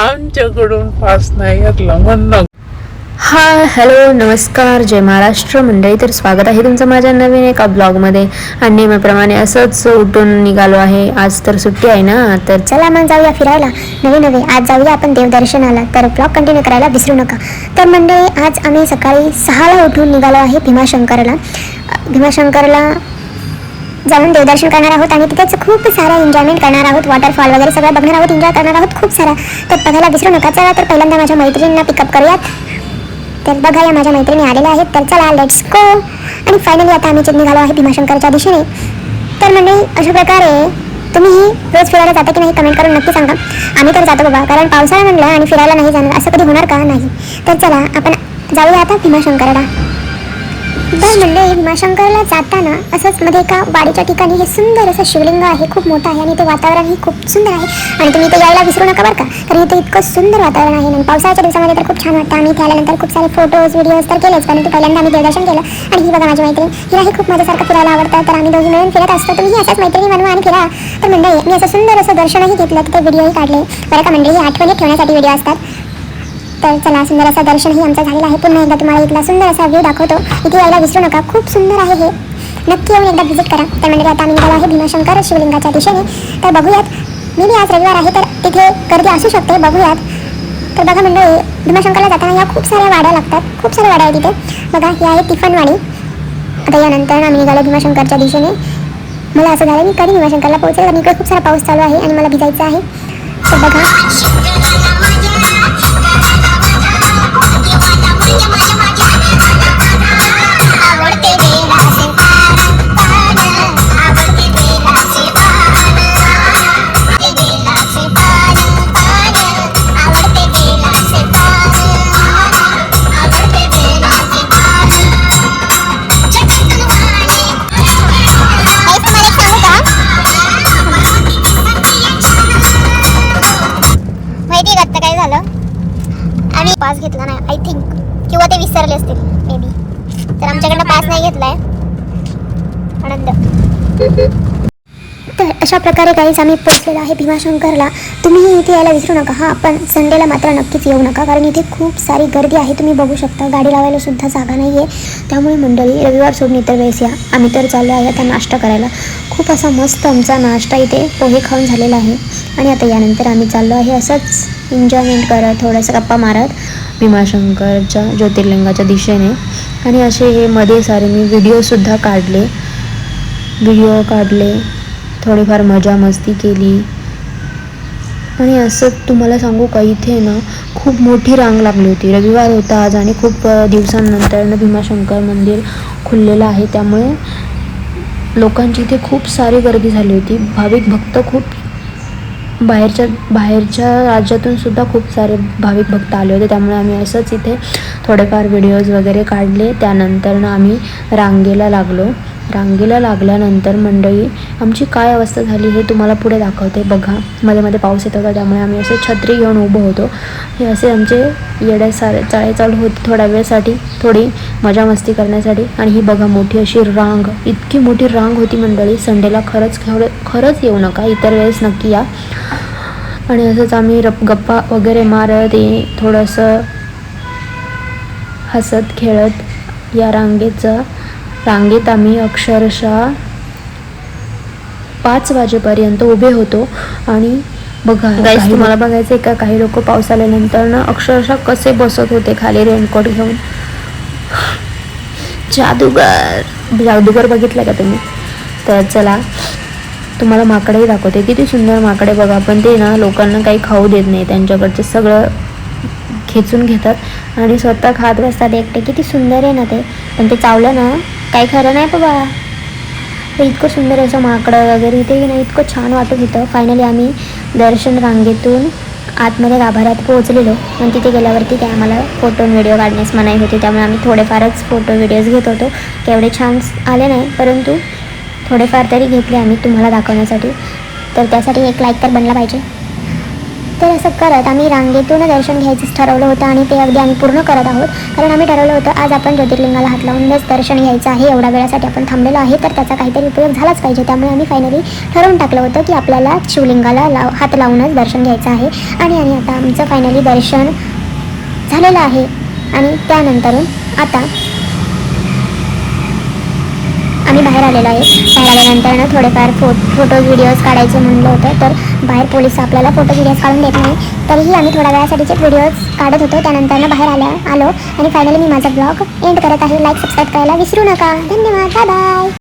आमच्याकडून पास नाही घेतला म्हणणं. हाय हॅलो नमस्कार जय महाराष्ट्र मंडळी. तर स्वागत आहे तुमचं माझ्या नवीन एका ब्लॉगमध्ये. आणि नेहमीप्रमाणे असंच उठून निघालो आहे. आज तर सुट्टी आहे ना, तर चला मग जाऊया फिरायला नवे. आज जाऊया आपण देवदर्शनाला. तर ब्लॉग कंटिन्यू करायला विसरू नका. तर मंडळी आज आम्ही सकाळी 6ला उठून निघालो आहे भीमाशंकरला जाऊन देवदर्शन करणार आहोत आणि तिथेच खूप सारा एन्जॉयमेंट करणार आहोत. वॉटरफॉल वगैरे सगळं बघणार आहोत, एन्जॉय करणार आहोत खूप सारा. तर बघायला विसरू नका. चला तर पहिल्यांदा माझ्या मैत्रिणींना पिकअप करूयात. तर बघा या माझ्या मैत्रिणी आलेल्या आहेत. तर चला लेट्स गो. आणि फायनली आता आम्ही निघालो आहे भीमाशंकरच्या दिशेने. तर मंडळी अशा प्रकारे तुम्हीही रोज फिरायला जाता की नाही कमेंट करून नक्की सांगा. आम्ही तर जातो बाबा, कारण पावसाळा म्हणलं आणि फिरायला नाही जाणार असं कधी होणार का नाही. तर चला आपण जाऊया आता भीमाशंकरला. तर मंडळी भीमाशंकरला जाताना असंच मध्ये एका वाडीच्या ठिकाणी हे सुंदर असं शिवलिंग आहे, खूप मोठं आहे आणि ते वातावरणही खूप सुंदर आहे. आणि तुम्ही इथे यायला विसरू नका बरं का, कारण इथे इतकं सुंदर वातावरण आहे. आणि पावसाळ्याच्या दिवसामध्ये तर खूप छान वाटतं. आम्ही इथे आल्यानंतर खूप सारे फोटोज व्हिडिओज तर केलेच, परंतु पहिल्यांदा आम्ही देवदर्शन केलं. आणि ही बघा माझी मैत्रीण, हिलाही खूप माझ्यासारखं फिरायला आवडतं. तर आम्ही दोघी मिळून फिरत असतो. तुम्ही अशाच मैत्रिणी बनवा आणि फिरा. तर मंडळी मी असं सुंदर असं दर्शनही घेतलं, तिथे व्हिडिओही काढले बरं का मंडळी. ही आठवणी ठेवण्यासाठी व्हिडिओ असतात. तर चला सुंदर असं दर्शनही आमचं झालेलं आहे. पुन्हा एकदा तुम्हाला इथला सुंदर असा व्ह्यू दाखवतो. इथे यायला विसरू नका, खूप सुंदर आहे हे. नक्की येऊन एकदा व्हिजिट करा. तर म्हणजे आता आम्ही निघालो आहे भीमाशंकर शिवलिंगाच्या दिशेने. तर बघूयात, मी आज रविवार आहे तर तिथे गर्दी असू शकते, बघूयात. तर बघा मंडळी भीमाशंकरला जाताना या खूप साऱ्या वाड्या लागतात, खूप साऱ्या वाड्या आहेत तिथे. बघा ही आहे तिफनवाडी. आता यानंतर आम्ही निघालो भीमाशंकरच्या दिशेने. मला असं झालं मी कधी भीमाशंकरला पोहोचेल, आणि इकडे खूप सारा पाऊस चालू आहे आणि मला भिजायचं आहे. तर बघा पास घेतला नाही आय थिंक, किंवा ते विसरले असतील मे बी. तर आमच्याकडनं पास नाही घेतलाय. आनंद. तर अशा प्रकारे काहीच आम्ही पोहोचलेलो आहे भीमाशंकरला. तुम्हीही इथे यायला विसरू नका. हा पण संडेला मात्र नक्कीच येऊ नका, कारण इथे खूप सारी गर्दी आहे. तुम्ही बघू शकता गाडी लावायला सुद्धा जागा नाही आहे. त्यामुळे मंडळी रविवार सोडून इतर वेळेस या. आम्ही तर चाललो आहे आता नाश्ता करायला. खूप असा मस्त आमचा नाश्ता इथे पोहे खाऊन झालेला आहे. आणि आता यानंतर आम्ही चाललो आहे असंच एन्जॉयमेंट करत, थोडंसं गप्पा मारत भीमाशंकरच्या ज्योतिर्लिंगाच्या दिशेने. आणि असे हे मध्ये सारे मी व्हिडिओ काढले, थोडीफार मजा मस्ती केली. आणि असं तुम्हाला सांगू का, इथे ना खूप मोठी रांग लागली होती. रविवार होता आज आणि खूप दिवसांनंतर भीमाशंकर मंदिर खुललेलं आहे. त्यामुळे लोकांची इथे खूप सारी गर्दी झाली होती. भाविक भक्त खूप बाहेरच्या राज्यातून सुद्धा खूप सारे भाविक भक्त आले होते. त्यामुळे आम्ही असंच इथे थोडेफार व्हिडिओज वगैरे काढले. त्यानंतर आम्ही रांगेला लागल्यानंतर मंडळी आमची काय अवस्था झाली हे तुम्हाला पुढे दाखवते. बघा मध्ये पाऊस येत होता, त्यामुळे आम्ही असे छत्री घेऊन उभं होतो. हे असे आमचे चाळे चालू होते थोड्या वेळसाठी, थोडी मजा मस्ती करण्यासाठी. आणि ही बघा मोठी अशी रांग, इतकी मोठी रांग होती मंडळी. संडेला खरंच येऊ नका, इतर वेळेस नक्की या. आणि असंच आम्ही गप्पा वगैरे मारत थोडंसं हसत खेळत या रांगेत आम्ही अक्षरशः 5 वाजेपर्यंत उभे होतो. आणि बघा गाईस, तुम्हाला बघायचं का, काही लोक पाऊस आल्यानंतर ना अक्षरशः कसे बसत होते खाली रेनकोट घेऊन. जादूगर बघितलं का तुम्ही? तर चला तुम्हाला माकडंही दाखवते. किती सुंदर माकडे बघा. पण ते ना लोकांना काही खाऊ देत नाही, त्यांच्याकडचे सगळं खेचून घेतात आणि स्वतः खात बसतात एकटे. किती सुंदर आहे ना ते. पण ते चावलं ना काही खरं नाही बाबा. तर इतकं सुंदर असं माकडं वगैरे इथे ना इतकं छान वाटत होतं. फायनली आम्ही दर्शन रांगेतून आतमध्ये गाभाऱ्यात पोहोचलेलो. आणि तिथे गेल्यावरती ते आम्हाला फोटो व्हिडिओ काढण्यास मनाई होती. त्यामुळे आम्ही थोडेफारच फोटो व्हिडिओज घेत होतो. केवढे छान आले नाही, परंतु थोडेफार तरी घेतले आम्ही तुम्हाला दाखवण्यासाठी. तर त्यासाठी एक लाईक तर बनला पाहिजे. तर असं करत आम्ही रांगेतून दर्शन घ्यायचंच ठरवलं होतं आणि ते अगदी आम्ही पूर्ण करत आहोत. कारण आम्ही ठरवलं होतं आज आपण ज्योतिर्लिंगाला हात लावूनच दर्शन घ्यायचं आहे. एवढ्या वेळासाठी आपण थांबलेलो आहे तर त्याचा काहीतरी उपयोग झालाच पाहिजे. त्यामुळे आम्ही फायनली ठरवून टाकलं होतं की आपल्याला शिवलिंगाला हात लावूनच दर्शन घ्यायचं आहे. आणि आता आमचं फायनली दर्शन झालेलं आहे. आणि त्यानंतरून आता आम्ही बाहेर आलेलो आहे. बाहेर आल्यानंतर थोडेफार फोटोज व्हिडिओज काढायचे म्हणलं होतं तर बाहेर पोलीस आपल्याला फोटो व्हिडिओज काढून देत नाही. तरीही आम्ही थोड्या वेळासाठीचे व्हिडिओज काढत होतो. त्यानंतर बाहेर आलो आणि फायनली मी माझा ब्लॉग एंड करत आहे. लाईक सबस्क्राईब करायला विसरू नका. धन्यवाद. Bye bye.